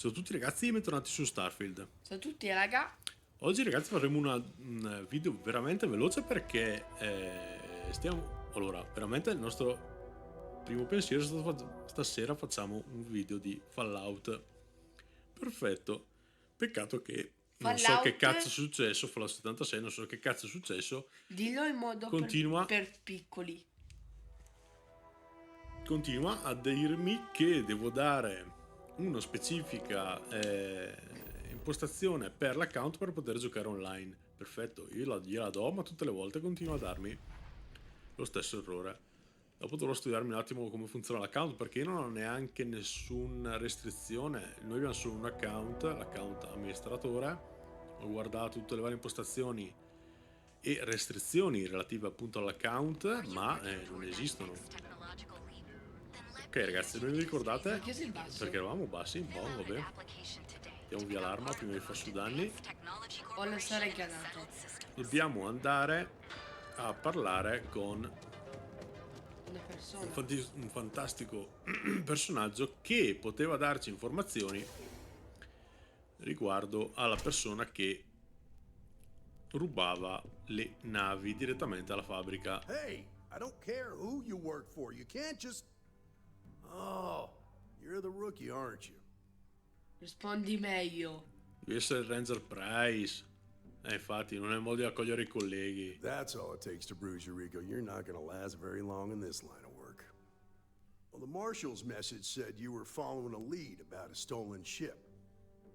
Ciao a tutti ragazzi e bentornati su Starfield. Ciao a tutti raga. Oggi ragazzi faremo un video veramente veloce perché Allora, veramente il nostro primo pensiero è stato stasera facciamo un video di Fallout. Perfetto. Peccato che non so che cazzo è successo, Fallout 76, non so che cazzo è successo. Dillo in modo per piccoli. Continua a dirmi che devo dare una specifica impostazione per l'account per poter giocare online. Perfetto, io gliela do, ma tutte le volte continua a darmi lo stesso errore. Dopo dovrò studiarmi un attimo come funziona l'account, perché io non ho neanche nessuna restrizione. Noi abbiamo solo un account, l'account amministratore. Ho guardato tutte le varie impostazioni e restrizioni relative appunto all'account, ma non esistono. Ok ragazzi, non vi ricordate? Perché eravamo bassi un po', vabbè. Mettiamo via l'arma prima di far su danni. Ho le sale granate. Dobbiamo andare a parlare con Una persona. un fantastico personaggio che poteva darci informazioni riguardo alla persona che rubava le navi direttamente alla fabbrica. Hey, I don't care who you work for. You can't just... Oh, you're the rookie, aren't you? Rispondi meglio. Devi essere il Ranger Price. Infatti, non è modo di accogliere i colleghi. That's all it takes to bruise your ego. You're not gonna last very long in this line of work. Well, the Marshal's message said you were following a lead about a stolen ship.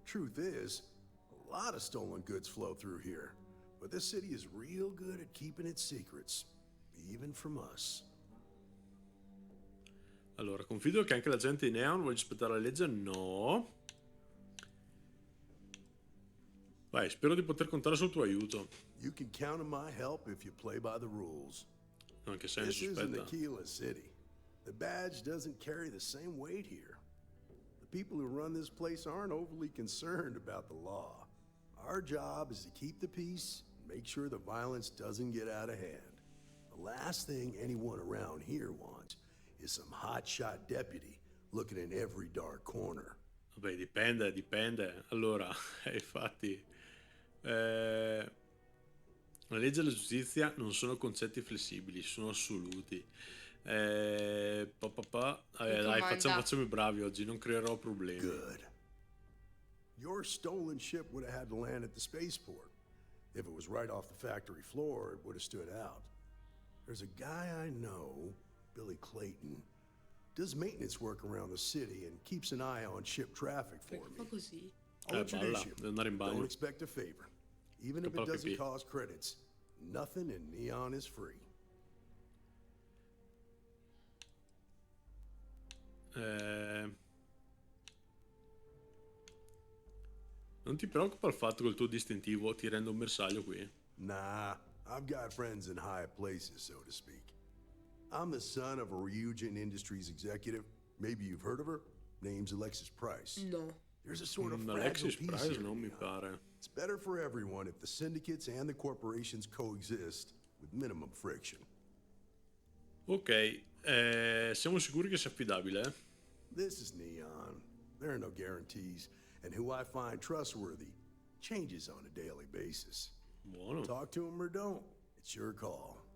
Truth is, a lot of stolen goods flow through here. But this city is real good at keeping its secrets. Even from us. Allora, confido che anche la gente di Neon voglia rispettare la legge? No. Vai, spero di poter contare sul tuo aiuto. You can count on my help if you play by the rules. Anche se ne This isn't sospetta. Aquila City. The badge doesn't carry the same weight here. The people who run this place aren't overly concerned about the law. Our job is to keep the peace and make sure the violence doesn't get out of hand. The last thing anyone around here wants is some hotshot deputy looking in every dark corner. Vabbè, dipende. Allora, infatti, la legge e la giustizia non sono concetti flessibili, sono assoluti. Dai, facciamo i bravi oggi, non creerò problemi. Good. Your stolen ship would have had to land at the spaceport. If it was right off the factory floor, it would have stood out. There's a guy I know, Billy Clayton, does maintenance work around the city and keeps an eye on ship traffic for Perché fa me. così? I'll introduce you. Devo andare in bagno. Don't expect a favor. Even if it doesn't cause credits, nothing in Neon is free. Non ti preoccupa il fatto che il tuo distintivo ti renda un bersaglio qui? Nah, I've got friends in high places, so to speak. I'm the son of a Ryujin Industries executive. Maybe you've heard of her. Name's Alexis Price. No. There's a sort of fragile Alexis peace Price here, non mi you know. pare. It's better for everyone if the syndicates and the corporations coexist with minimum friction. Ok, siamo sicuri che sia affidabile? This is Neon. There are no guarantees, and who I find trustworthy changes on a daily basis. Buono. Talk to him or don't. It's your call.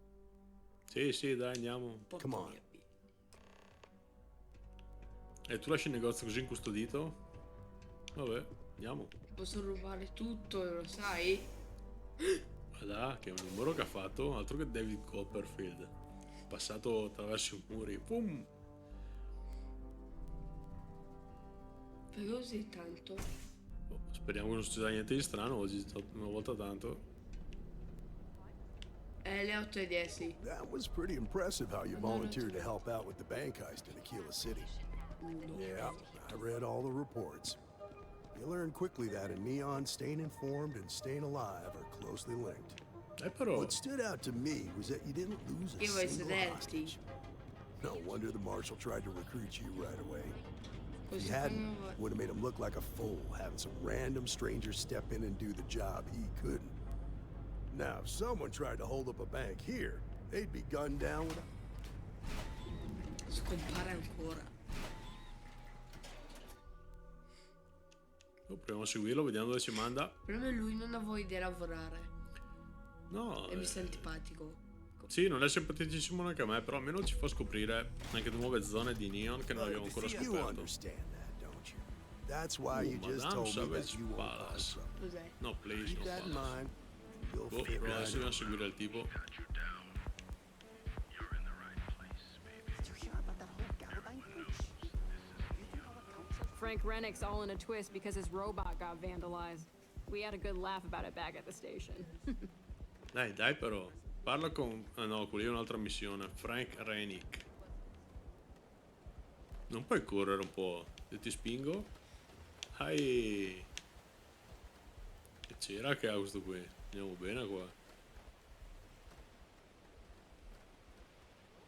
Sì, dai, andiamo. Come on. E tu lasci il negozio così incustodito? Vabbè, andiamo. Posso rubare tutto, lo sai? Guarda, che è un numero che ha fatto, altro che David Copperfield. Passato attraverso i muri. Pum! Per così tanto. Oh, speriamo che non succeda niente di strano oggi, una volta tanto. Le 8:10. That was pretty impressive how you volunteered to help out with the bank heist in Aquila City. Yeah, I read all the reports. You learn quickly that in Neon, staying informed and staying alive are closely linked. Però... What stood out to me was that you didn't lose a Che vuoi single sederti? hostage. No wonder the marshal tried to recruit you right away. If Così he hadn't, come would have made him look like a fool, having some random stranger step in and do the job he couldn't. Now, if someone tried to hold up a bank here, they'd be gunned down with scompare ancora. Proviamo a seguirlo, vediamo dove ci manda. Il problema è lui non ha voglia di lavorare. No, E mi sta antipatico. sì, non è simpaticissimo neanche a me, però almeno ci fa scoprire anche nuove zone di Neon che non abbiamo ancora You scoperto. understand that, don't you? That's why you just Madame told me that Savage you won't cause Palace. trouble. Cos'è? No, please, Keep no that in Palace. mind. You'll Boh, fit però right adesso in. dobbiamo seguire il tipo. Did you hear about that whole Gallivine thing? You think all the council? Frank Rennick's all in a twist because his robot got vandalized. We had a good laugh about it back at the station. Dai però. Parla con... Ah no, quella è un'altra missione. Frank Rennick. Non puoi correre un po'? Se ti spingo? Che c'era che ha questo qui? Andiamo bene qua.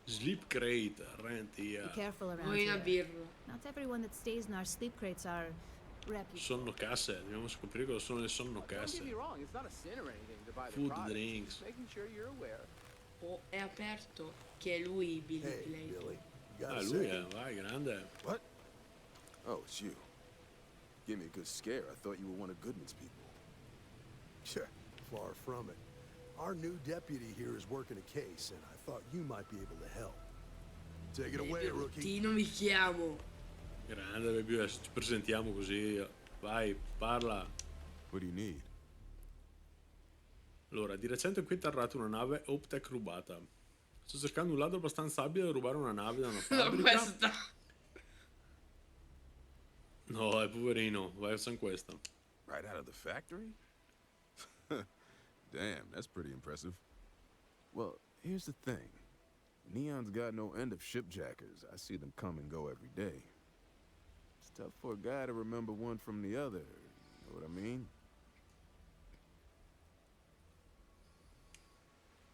Sleep crate, rent, Be yeah. careful around Vuoi una here. birra? Not everyone that stays in our sleep crates are reputable. Sonnocasse, dobbiamo scoprire cosa sono le Don't get sonnocasse. me wrong, it's not a sin or anything to buy the Food, product. drinks. Just making sure you're aware. O è aperto che è lui Billy Hey, Clayton. Billy. You got Ah, a lui second? vai, grande. What? Oh, it's you. Gave me a good scare. I thought you were one of Goodman's people. Sure, far from it. Our new deputy here is working a case, and I thought you might be able to help. Take it away, rookie. Tino mi chiamo. Grande, baby, adesso ci presentiamo così. Vai, parla. What do you need? Allora, di recente qui è atterrata una nave Optech rubata. Sto cercando un ladro abbastanza abile da rubare una nave da una No, fabbrica. questa. No, è poverino, vai, facciamo questa. Right out of the factory? Damn, that's pretty impressive. Well, here's the thing. Neon's got no end of shipjackers. I see them come and go every day. It's tough for a guy to remember one from the other. You know what I mean?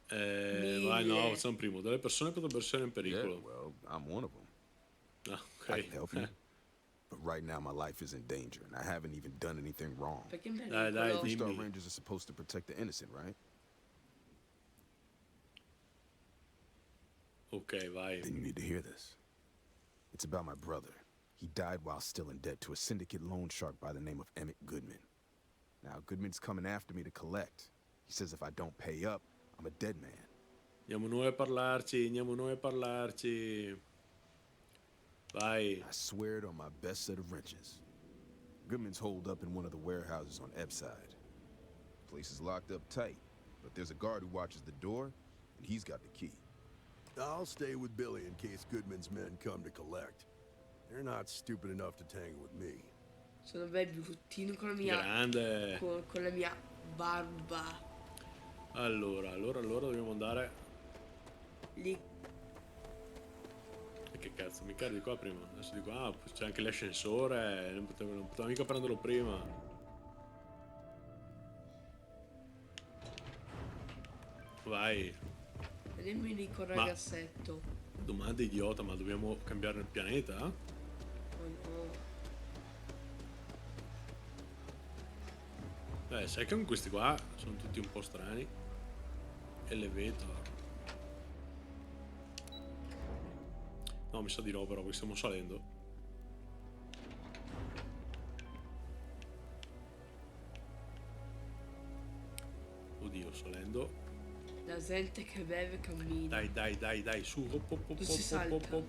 Vai, no, Mille. facciamo primo. Delle persone potrebbero essere in Yeah, pericolo. well, I'm one of them. Ah, I ok. can help you. But right now, my life is in danger, and I haven't even done anything wrong. Perché in Dai, pericolo? dimmi. Star Rangers are supposed to protect the innocent, right? Ok, vai. Then you need to hear this. It's about my brother. He died while still in debt to a syndicate loan shark by the name of Emmett Goodman. Now, Goodman's coming after me to collect. He says if I don't pay up, I'm a dead man. Andiamo noi a parlarci, andiamo noi a parlarci. Vai. I swear it on my best set of wrenches. Goodman's holed up in one of the warehouses on Ebside. Place is locked up tight, but there's a guard who watches the door, and he's got the key. I'll stay with Billy in case Goodman's men come to collect. They're not stupid enough to tangle with me. Sono bel bruttino con la mia. Grande. Con la mia barba. Allora dobbiamo andare. Lì. E che cazzo, mica ero di qua prima. Adesso dico, ah, c'è anche l'ascensore. Non potevo mica prenderlo prima. Vai. Andiamo lì col Ma- ragazzetto. Domanda idiota, ma dobbiamo cambiare il pianeta? Oh no. Sai che con questi qua sono tutti un po' strani. Elevator. No, mi sa di no però, perché stiamo salendo. Oddio, salendo. La gente che beve e cammina. Dai, su. Hop. Si salta.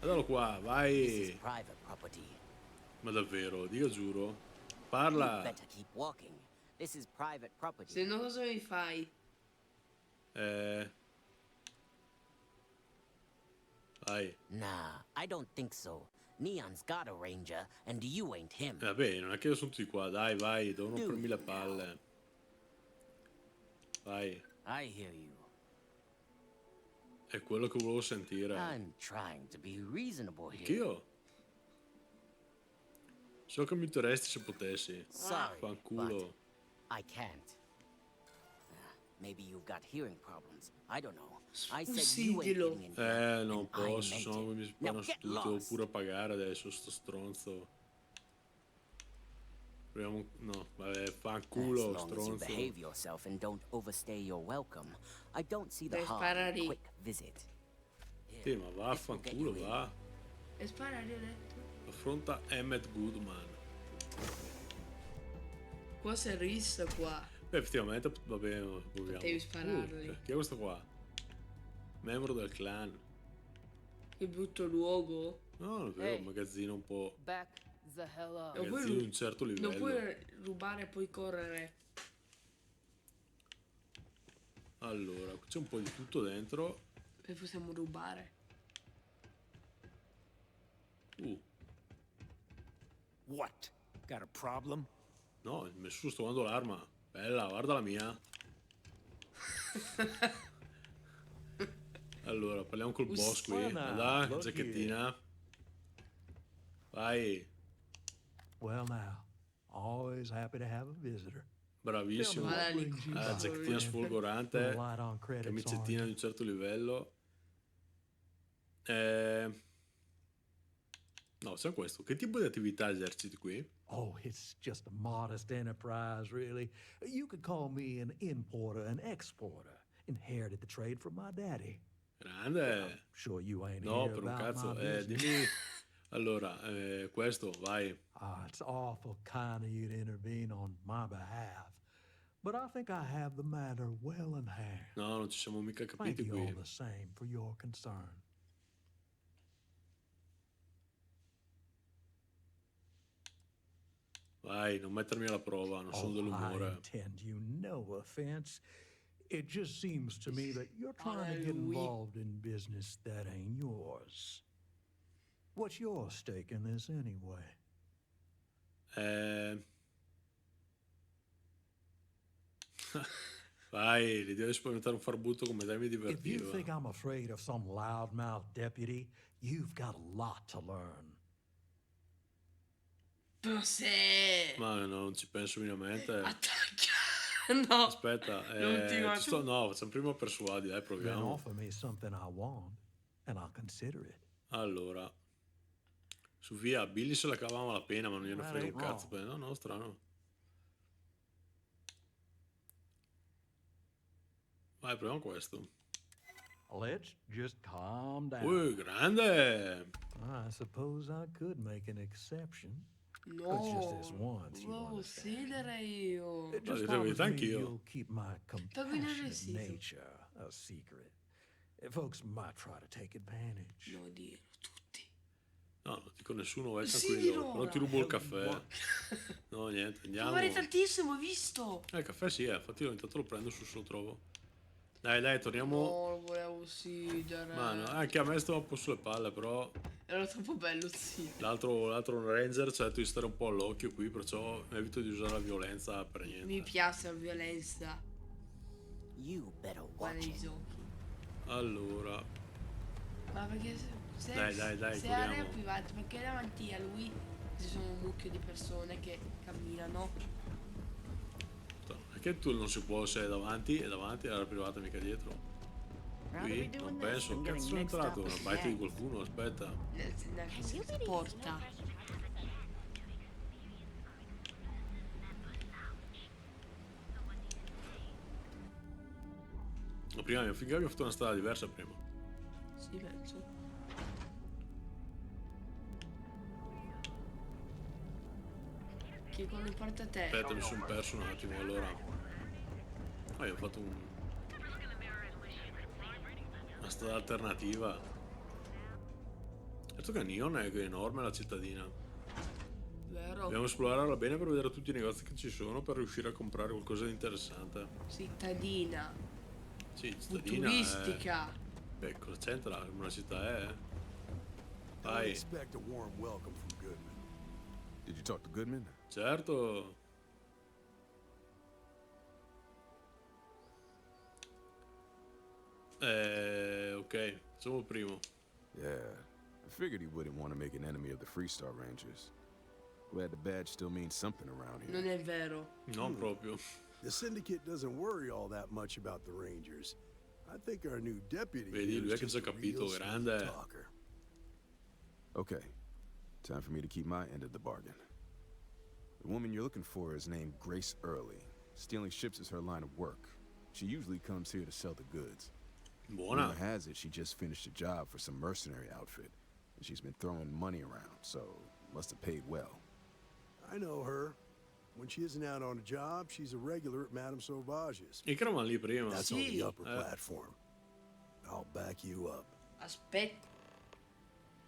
Guardalo qua, This is vai. private property. Ma davvero, dica giuro. You Parla. better keep walking. This is private property. Se no cosa mi fai? Vai. Nah, I don't think so. Neon's got a ranger, and you ain't him. Vabbè, non è che io sono tutti qua, dai, vai, devono rompermi le palle. Vai, I hear you. è quello che volevo sentire. I'm trying to be reasonable here. Anch'io. So che mi terresti se potessi. Sorry, Fanculo. but I can't. Maybe you've got hearing problems. I don't know. I said you ain't Uccidilo. getting in here, Non and I posso, meant sennò it. mi sparano Now su get tutto, devo lost. pure pagare adesso, sto stronzo. Proviamo... No, vabbè, As fanculo, long as you stronzo. behave yourself and don't overstay your welcome, I don't see the Dai, harm in a sparali. quick visit. Sì, ma vaffanculo, va. E sparare ho detto. Affronta Emmett Goodman. Qua si è rissa qua. Beh, effettivamente va bene, proviamo. Devi spararli. Chi è questo qua? Membro del clan. Che brutto luogo. No, non è vero, un magazzino un po'. Back the hell up. Non puoi Magazzino di un certo livello. Non puoi rubare e poi correre. Allora, c'è un po' di tutto dentro. E possiamo rubare. What? Got a problem? No, nessuno sto usando l'arma. Bella, guarda la mia. Allora, parliamo col boss qui. Guarda, look giacchettina. Vai. Well now, always happy to have a visitor. Bravissimo. Guarda lì. Giacchettina sfolgorante. Light on credits on Camicettina di un certo livello. No, c'è questo. Che tipo di attività eserciti qui? Oh, it's just a modest enterprise, really. You could call me an importer and exporter. Inherited the trade from my daddy. Grande. Sure you ain't No, here per un about cazzo. my business. Dimmi. Allora, questo, vai. It's awful kind of you to intervene on my behalf. But I think I have the matter well in hand. No, non ci siamo mica Thank capiti you qui. all the same for your concern. Vai, non mettermi alla prova, non sono I dell'umore. intend you no offense. It just seems to me that you're trying to get lui. involved in business that ain't yours. What's your stake in this anyway? Vai, l'idea di spaventare un farbutto come te mi If you divertiva. think I'm afraid of some loudmouth deputy, you've got a lot to learn. Cos'è? Ma no, non ci penso minimamente. Attacca. No. Aspetta, L'ultima. no, facciamo prima persuadi, dai, Then proviamo. offer me something I want, and I'll consider it. Allora, su via, Billy se la cavava la pena, ma non gliene frega un cazzo. No, no, strano. Vai, proviamo questo. Let's just calm down. Grande! I suppose I could make an exception. No. It's just this once, you Volevo understand. sedere io. Just devo promise vedere me anch'io. you'll keep my venire compassionate vestito. nature a secret. Folks might try to take advantage. Non dirlo tutti. No, non dico nessuno, vai Sì, tranquillo. no. Però ti rubo il caffè. No, niente, andiamo. Ma vale tantissimo, hai visto? Il caffè sì, infatti intanto lo prendo se lo trovo. Dai, torniamo. No, volevo uccidere. Ma no, anche a me stava un po' sulle palle, però Era troppo bello, sì. l'altro ranger ci ha detto di stare un po' all'occhio qui, perciò evito di usare la violenza per niente. Mi piace la violenza. You better Qua watch nei it. giochi. Allora, Ma perché se Dai, se corriamo. area privata, perché davanti a lui ci sono un mucchio di persone che camminano. perché tu non si può, se è davanti, era privata, mica dietro. Qui, non penso, cazzo sono entrato, una baita di qualcuno, aspetta. Nella porta. No, prima finché abbiamo fatto una strada diversa prima. Sì, penso. Che quando importa a te. Aspetta, mi sono perso un attimo, allora. Io ho fatto una strada alternativa. Certo che Neon è enorme la cittadina. Vero? Dobbiamo esplorarla bene per vedere tutti i negozi che ci sono per riuscire a comprare qualcosa di interessante. Cittadina. Sì, cittadina. Futuristica. Beh, cosa c'entra? Una città è. I Vai. expect a warm welcome from Goodman. Did you talk to Goodman? Certo. Ok, facciamo il primo. Yeah, I figured he wouldn't want to make an enemy of the Freestar Rangers. Glad the badge still means something around here. Non è vero. Non proprio. The Syndicate doesn't worry all that much about the Rangers. I think our new deputy Vedi, here lui è is che just ci ha a capito, real smooth grande. talker. Okay, time for me to keep my end of the bargain. The woman you're looking for is named Grace Early. Stealing ships is her line of work. She usually comes here to sell the goods. Buona. Rumor has it she just finished a job for some mercenary outfit, and she's been throwing money around, so Must have paid well. I know her. When she isn't out on a job, she's a regular at Madame Sauvage's. E che eravamo lì prima. That's on Sì. the upper platform. I'll back you up. Aspetta.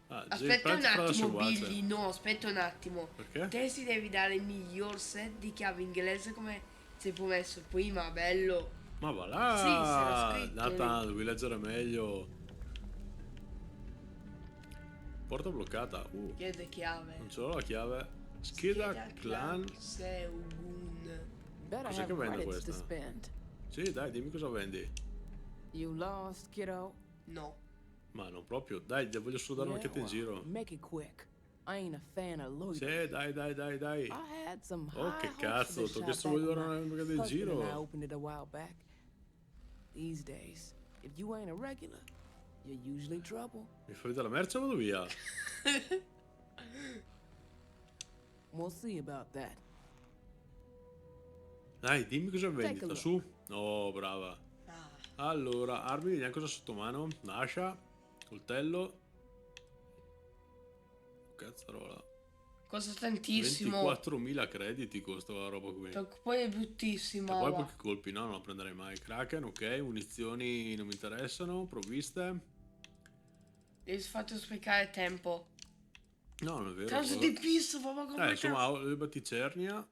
Ah, Aspetta un pratica la attimo, seguace. Billy. No, aspetta un attimo. Perché? Te si devi dare il miglior set di chiave inglese come sei promesso prima, bello. Ma va là! Sì, c'era scritto Nathan, devi leggere meglio. Porta bloccata. Chiede chiave. Non ce l'ho la chiave. Scheda clan. Seugun. Bet I Cos'è have che vende credits to questa? spend. Sì, dai, dimmi cosa vendi. You lost, kiddo? No. Ma non proprio. Dai, voglio solo dare un'occhiata in giro. Make it quick. I ain't a fan of loitering. Sì, dai. I had some Oh, high che hopes cazzo, for this t'ho shop chiesto back voglio dare when my un'occhiata in husband and I giro. opened it a while back. These days, if you ain't a regular, you're usually trouble. Mi fai vedere la merce o vado via? We'll see about that. Dai, dimmi cosa Take a vendita, look. su. Oh, brava. Allora, armi, vediamo cosa ho sotto mano. Ascia, coltello. Cazzarola. Costa tantissimo. 24.000 crediti costa la roba qui. E Poi è bruttissima. poi va. pochi colpi, no, non la prenderei mai. Kraken, ok, munizioni non mi interessano, provviste. Devi fatto sprecare tempo. No, non è vero. Tanto di pisso, papà, come Insomma, le batticernia.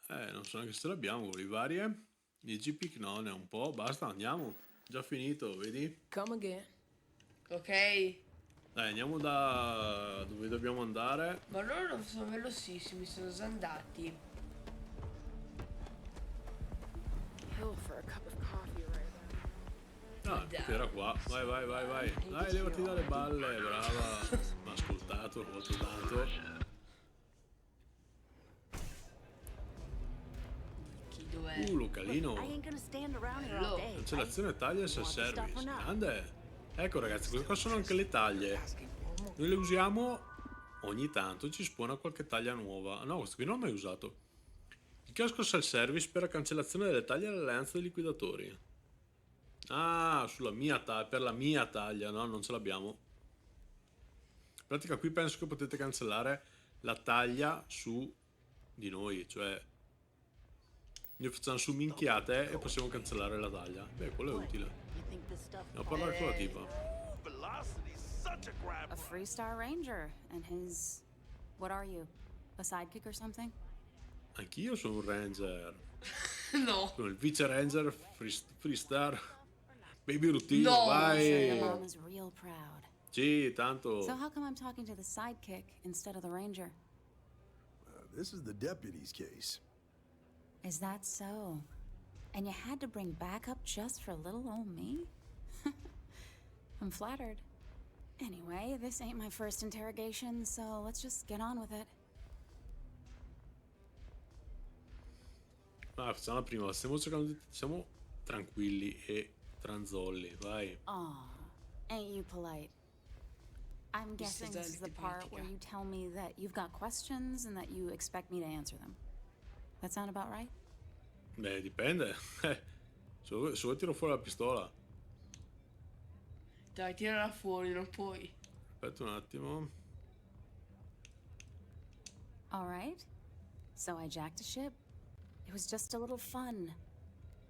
Non so neanche se ce l'abbiamo, le varie. I GP no, ne ho un po', basta, andiamo. Già finito, vedi? Come again. Ok. Dai, andiamo da dove dobbiamo andare. Ma loro sono velocissimi, sono già andati. Hill for a cup of coffee right there. Ah, perché era qua. Vai. Dai, levati dalle balle, brava. Mi ha ascoltato, l'ho fatto tanto. Chi dov'è? Localino. I ain't gonna stand around here all day. Cancellazione taglie e self-service. Grande. Ecco ragazzi, queste qua sono anche le taglie. Noi le usiamo ogni tanto, ci spawna qualche taglia nuova. No, questo qui non l'ho mai usato. Il chiosco self-service per la cancellazione delle taglie all'alleanza dei liquidatori. Ah, sulla mia per la mia taglia, no, non ce l'abbiamo. In pratica qui penso che potete cancellare la taglia su di noi, cioè noi facciamo su minchiate e possiamo cancellare la taglia. Beh, quello è utile. Andiamo a parlare con la tipa. A Freestar Ranger and his... What are you? A sidekick or something? Anch'io sono un ranger. No. Sono il vice ranger freestar. Baby routine, No. I'm sure your vai. mom is real proud. Sì, tanto. So how come I'm talking to the sidekick instead of the ranger? This is the deputy's case. Is that so? And you had to bring backup just for little old me? I'm flattered. Anyway, this ain't my first interrogation, so let's just get on with it. Ah, facciamo la prima. Stiamo cercando di... Siamo tranquilli e tranzolli, vai. Aw, ain't you polite? I'm guessing this is the part where you tell me that you've got questions and that you expect me to answer them. That sound about right? Beh, dipende. Se vuoi tiro fuori la pistola. Dai, tirala fuori, non puoi. Aspetta un attimo. All right. So I jacked a ship. It was just a little fun.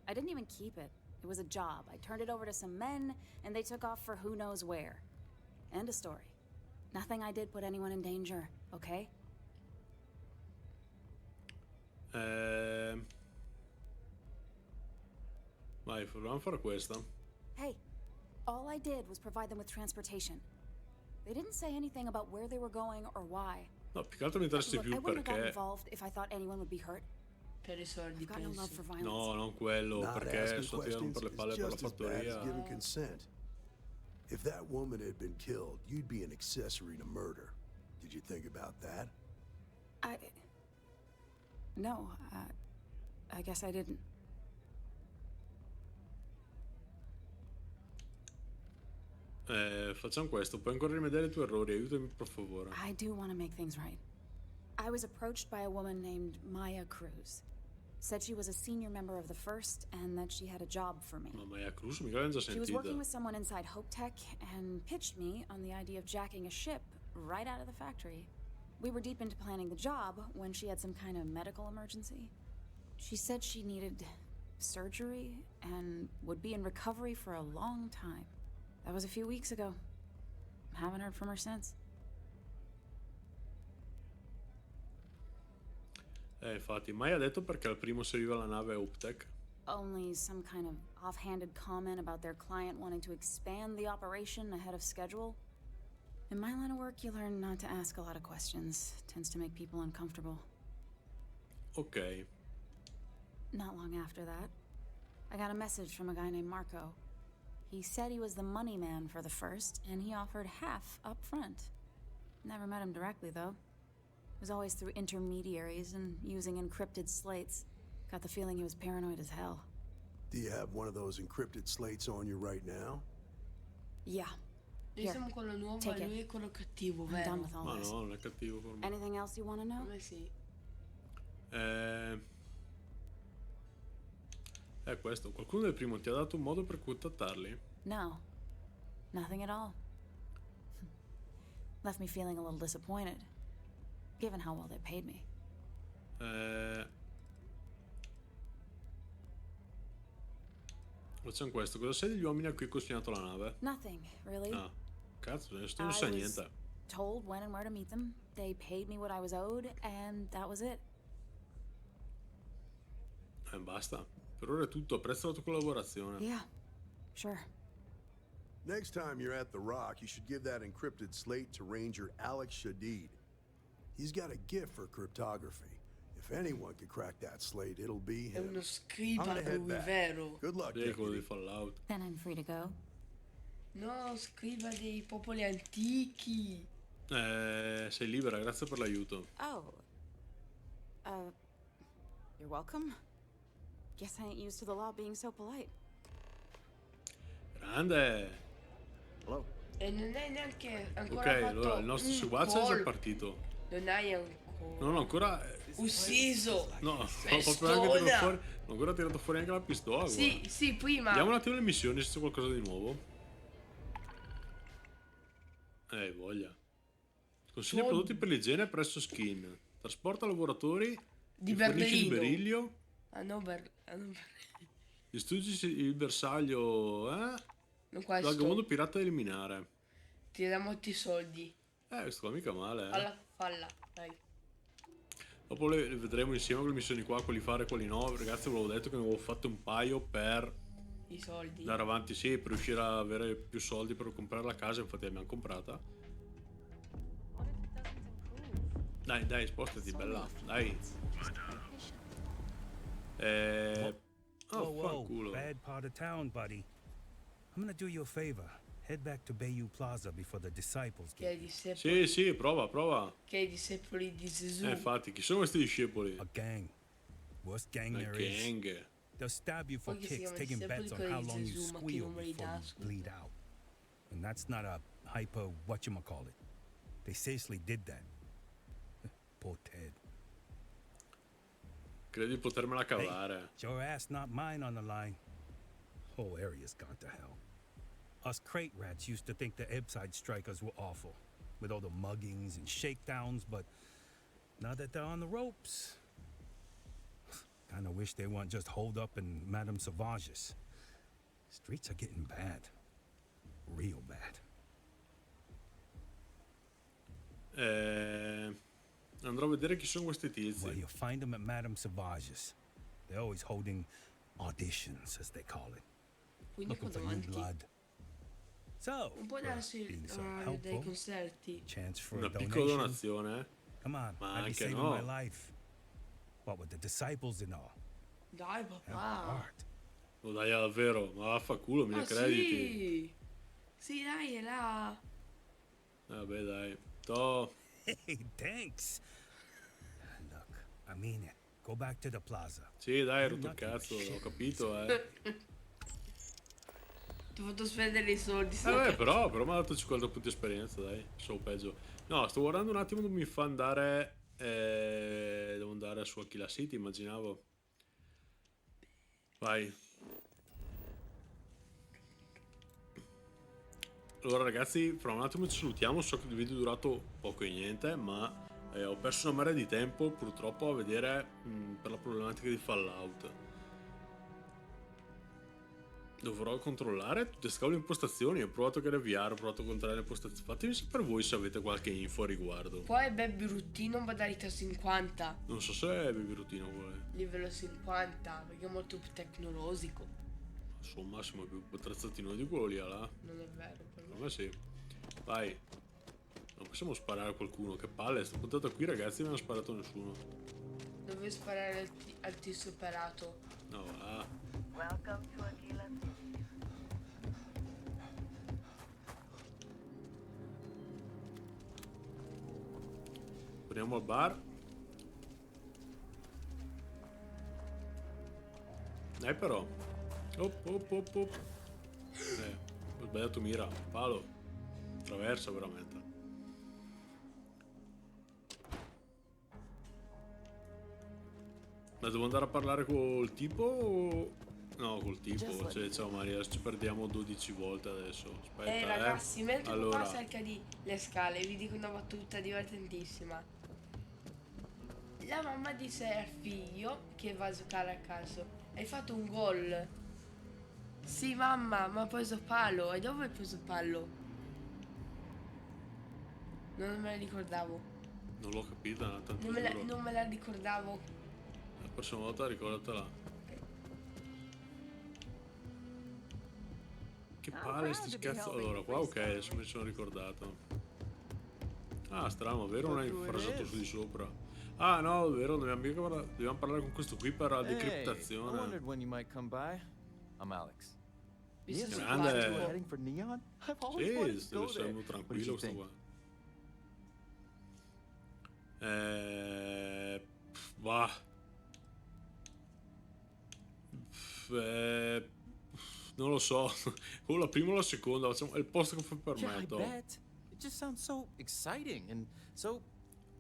I didn't even keep it. It was a job. I turned it over to some men, and they took off for who knows where. End of story. Nothing I did put anyone in danger, okay? Vai, proviamo a fare questa. Hey, all I did was provide them with transportation. They didn't say anything about where they were going or why. No, più che altro mi interessa di Look, più I wouldn't have gotten perché... involved if I thought anyone would be hurt. Per i soldi, I've got no love penso. for violence. No, non quello, Not perché asking sto tirando per le palle questions per la is just as bad as fattoria. giving consent. If that woman had been killed, you'd be an accessory to murder. Did you think about that? No, I guess I didn't. Facciamo questo, puoi ancora rimediare i tuoi errori, aiutami per favore. I do want to make things right. I was approached by a woman named Maya Cruz. Said she was a senior member of the First and that she had a job for me. Ma è Cruz, mica l'abbiamo già She was working sentita. with someone inside Hope Tech and pitched me on the idea of jacking a ship right out of the factory. We were deep into planning the job when she had some kind of medical emergency. She said she needed surgery and would be in recovery for a long time. That was a few weeks ago. Haven't heard from her since. Infatti, mai ha detto perché al primo serviva la nave Optech. Only some kind of offhanded comment about their client wanting to expand the operation ahead of schedule. In my line of work, you learn not to ask a lot of questions. Tends to make people uncomfortable. Ok. Not long after that, I got a message from a guy named Marco. He said he was the money man for the First, and he offered half up front. Never met him directly, though. It was always through intermediaries and using encrypted slates. Got the feeling he was paranoid as hell. Do you have one of those encrypted slates on you right now? Yeah. Noi Here, siamo quello nuovo take e it. lui è quello cattivo, I'm vero? done with all Ma this. no, non è cattivo per me. Anything else you want to know? Come sì. Questo. Qualcuno del primo ti ha dato un modo per contattarli? No. Nothing at all. Left me feeling a little disappointed, given how well they paid me. Facciamo questo. Cosa sai degli uomini a cui hai consegnato la nave? Nothing, really. Ah, cazzo, nessuno I non sa was niente. told when and where to meet them. They paid me what I was owed, and that was it. Basta. Per ora è tutto. Apprezzo la tua collaborazione. Yeah, sure. Next time you're at the Rock, you should give that encrypted slate to Ranger Alex Shadid. He's got a gift for cryptography. If anyone could crack that slate, it'll be È him. uno I'm scriba gonna head lui, back. vero? Good luck, Sì, quello di deputy. Fallout. Then I'm free to go. No, scriba dei popoli antichi. Sei libera, grazie per l'aiuto. Oh. You're welcome. Guess I ain't used to the law being so polite. Grande. Hello. E non hai neanche ancora Ok, fatto allora il nostro un seguace è già colpo. partito. Non hai ancora No, ancora. ucciso. No, ho Festona. proprio anche tirato fuori. Ho ancora tirato fuori anche la pistola. Sì, guarda. sì, prima. Vediamo un attimo le missioni se c'è qualcosa di nuovo. Voglia. Consiglia Soldi. prodotti per l'igiene presso Skin. Trasporta lavoratori Di e fornisce di Berlino. berillio. Ah no, Distruggi il bersaglio. non questo. Vagabondo pirata da eliminare. Ti dà molti soldi. Questo qua mica male, Falla, dai. Dopo le vedremo insieme quelle missioni qua, quali fare e quali no. Ragazzi, ve l'avevo detto che ne avevo fatto un paio per I soldi. andare avanti, sì, per riuscire a avere più soldi per comprare la casa. Infatti l'abbiamo comprata. Dai, spostati, bella. Dai. Oh, fanculo. Bad part of town, buddy. I'm gonna do you a favor. Head back to Bayou Plaza before the disciples Che è get i discepoli. Sì, prova. Che è i discepoli di Gesù. Infatti, chi sono questi discepoli? a gang. Worst gang Una there is. gang. They'll stab you for Poi che si kicks, chiama taking discepoli bets on quelli how di long you Gesù, ma che squeal numeri before you nascono. bleed out. And that's not a hyper whatchamacallit. They seriously did that. Poor Ted. Credo di potermela cavare. It's your ass, not mine, on the line. Whole area's gone to hell. Us crate rats used to think the Ebbside strikers were awful, with all the muggings and shakedowns, but now that they're on the ropes, kinda wish they weren't just holed up in Madame Sauvage's. Streets are getting bad. Real bad. Andrò a vedere chi sono questi tizi. Well, you'll find them at Madame Sauvage's. They're always holding auditions, as they call it. Quindi Looking for vado new avanti. blood. So, Non può darsi being so dei helpful, concerti. chance for Una a piccola donation. donazione, Come on, Ma I'd be anche saving no. my life. What with the disciples and all. Dai, Have papà. heart. Lo dai davvero, ma vaffanculo, Ma 1000 crediti. Sì, dai, è là. Vabbè, dai. To. Hey, thanks. Look, I mean it. Go back to the plaza. Sì, dai, hai You're rotto il not gonna cazzo, shit. ho capito, Ti ho fatto spendere i soldi. Vabbè, però mi ha dato 50 punti di esperienza, dai. So peggio. No, sto guardando un attimo dove mi fa andare. Devo andare su Aquila City, immaginavo. Vai. Allora ragazzi, fra un attimo ci salutiamo, so che il video è durato poco e niente, ma ho perso una marea di tempo purtroppo a vedere per la problematica di Fallout. Dovrò controllare tutte queste cavolo impostazioni, ho provato a creare, ho provato a controllare le impostazioni. Fatemi sapere voi se avete qualche info a riguardo. Poi Baby Routine modalità 50. Non so se è Baby Routine vuole. Livello 50, perché è molto più tecnologico. Al suo massimo è più attrezzatino di quello lì là. Non è vero, per me. A me sì. Vai. Non possiamo sparare a qualcuno, che palle, sta puntata qui ragazzi non ha sparato nessuno. Dovevo sparare al tizio operato. No, va. Torniamo al bar. Dai però. Op. Ho sbagliato mira. Palo. Traversa veramente. Ma devo andare a parlare col tipo o... No, col tipo. Cioè, ciao Maria, ci perdiamo 12 volte adesso. Aspetta, Ragazzi, mentre allora... papà cerca di le scale, vi dico una battuta divertentissima. La mamma disse al figlio che va a giocare a caso: hai fatto un gol. Sì mamma, ma ho preso palo. E dove hai preso palo? Non me la ricordavo. Non l'ho capita, tanto Non me la ricordavo. La prossima volta ricordatela. Che palle sti cazzo. Allora, qua ok, adesso mi sono ricordato. Ah, strano, vero? Non hai frasato su di sopra. Ah no, vero, dobbiamo parlare con questo qui per la decriptazione. I'm Alex. Grande. Sì, deve essere uno tranquillo questo qua. Va. Non lo so. O la prima o la seconda. Facciamo... È il posto che fa per me. It just sounds so exciting and so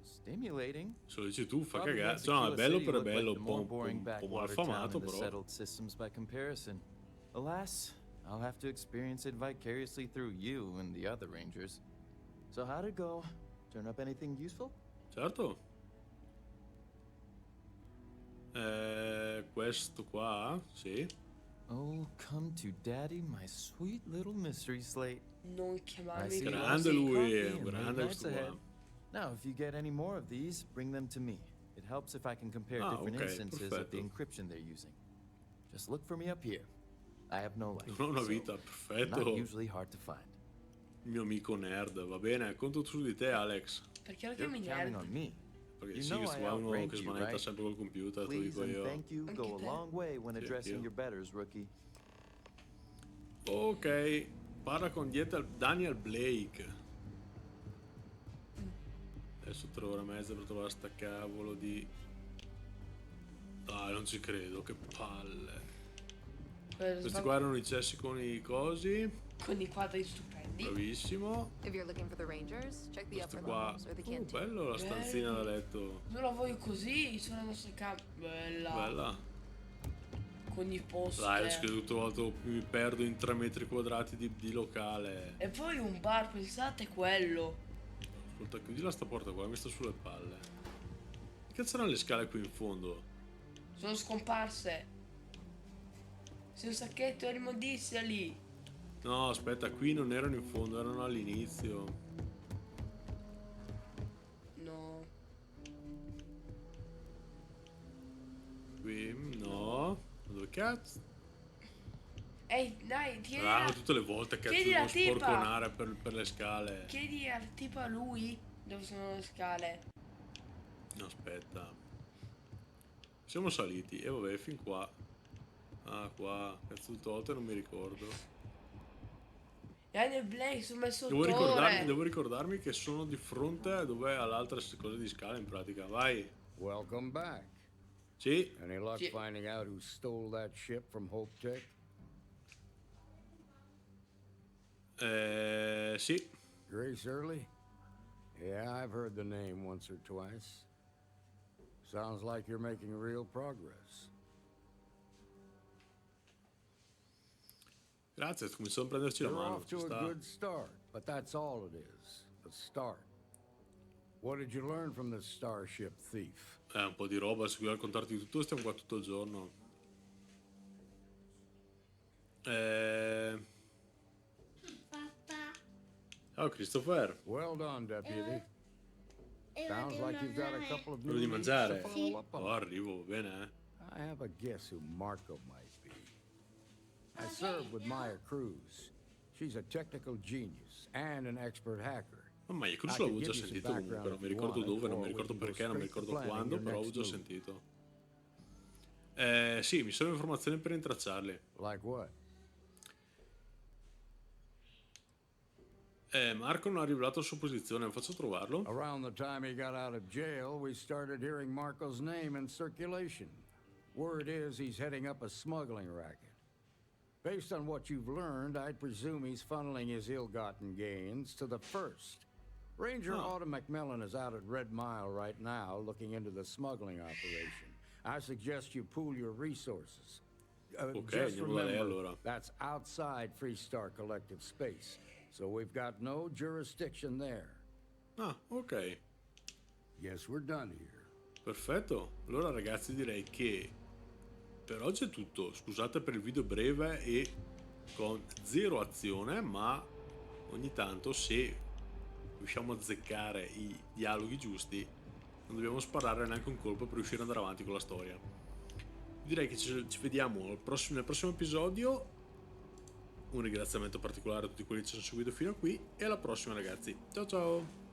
stimulating. Se lo dici tu, fa cagare. Cioè, no, è bello per è bello. Un po' malfamato, però. Settled systems by comparison. Alas, I'll have to experience it vicariously through you and the other rangers. So how'd it go? Turn up anything useful? Certo. Questo qua, sì. Oh, come to daddy, my sweet little mystery slate. Non chiamarmi grande lui, grande questo qua. Now, if you get any more of these, bring them to me. It helps if I can compare different instances of the encryption they're using. Just look for me up here. I have no life. Non ho una vita, perfetto. Not usually hard to find. Il mio amico nerd, va bene, conto su di te, Alex. Perché lo chiami nerd? On me. Perché sì, questo qua è uno che smanetta sempre col computer, te lo dico io. Thank you go a long way when addressing your betters, rookie. Ok, parla con Daniel Blake. Adesso 3 ore e mezza per trovare sta cavolo di... Dai, non ci credo, che palle. Questi qua erano i cessi con i cosi. Con i quadri stupendi. Bravissimo. Questo qua. Bello la stanzina da letto. Non la voglio così, sono la nostra camera. Bella. Bella. Con i poster. Dai, adesso che tutte volte mi perdo in 3 metri quadrati di locale. E poi un bar, pensate quello. Ascolta, chiudi sta porta qua, mi sta sulle palle. Che cazzo erano le scale qui in fondo? Sono scomparse. C'è un sacchetto di immondizia lì. No, aspetta, qui non erano in fondo, erano all'inizio. No. Qui, no. Dove cazzo? Ehi, dai, chiedi tutte le volte cazzo devo sporconare per le scale. Chiedi al tipo a lui dove sono le scale. No, aspetta. Siamo saliti e vabbè, fin qua. Ah, qua. Cazzo, tutte volte non mi ricordo. Daniel Blake, sono messo devo ricordarmi che sono di fronte a dove ha l'altra cosa di scala in pratica. Vai. Welcome back. Sì. Any luck finding out who stole that ship from Hope Tech? Sì. Grace Early? Yeah, I've heard the name once or twice. Sounds like you're making real progress. Grazie, cominciamo a prenderci la You're mano. off Ci to a sta. good start, but that's all it is. A start. What did you learn from this starship thief? Un po' di roba, se vuoi raccontarti tutto, stiamo qua tutto il giorno. Oh, Christopher. Well done, deputy. Sounds like you've got a couple of Quello di new leads to mangiare. follow up Oh, on. arrivo, va bene, eh. I have a guess who Marco might be. I served with Maya Cruz. She's a technical genius and an expert hacker. Ma io Cruz l'avevo già sentito comunque, non mi ricordo dove, non mi ricordo perché, non mi ricordo quando, però l'avevo già sentito. Sì, mi servono informazioni per rintracciarli. Like what? Marco non ha rivelato la sua posizione, faccio trovarlo. Around the time he got out of jail, we started hearing Marco's name in circulation. Word is he's heading up a smuggling racket. Based on what you've learned, I'd presume he's funneling his ill-gotten gains to the first. Ranger Autumn McMillan is out at Red Mile right now looking into the smuggling operation. I suggest you pool your resources. Just andiamo da lei remember, allora. that's outside Freestar Collective space, so we've got no jurisdiction there. Ah, ok. Yes, we're done here. Perfetto. Allora ragazzi direi che per oggi è tutto. Scusate per il video breve e con zero azione, ma ogni tanto se riusciamo a azzeccare i dialoghi giusti non dobbiamo sparare neanche un colpo per riuscire ad andare avanti con la storia. Direi che ci vediamo nel prossimo episodio. Un ringraziamento particolare a tutti quelli che ci hanno seguito fino a qui e alla prossima ragazzi. Ciao ciao.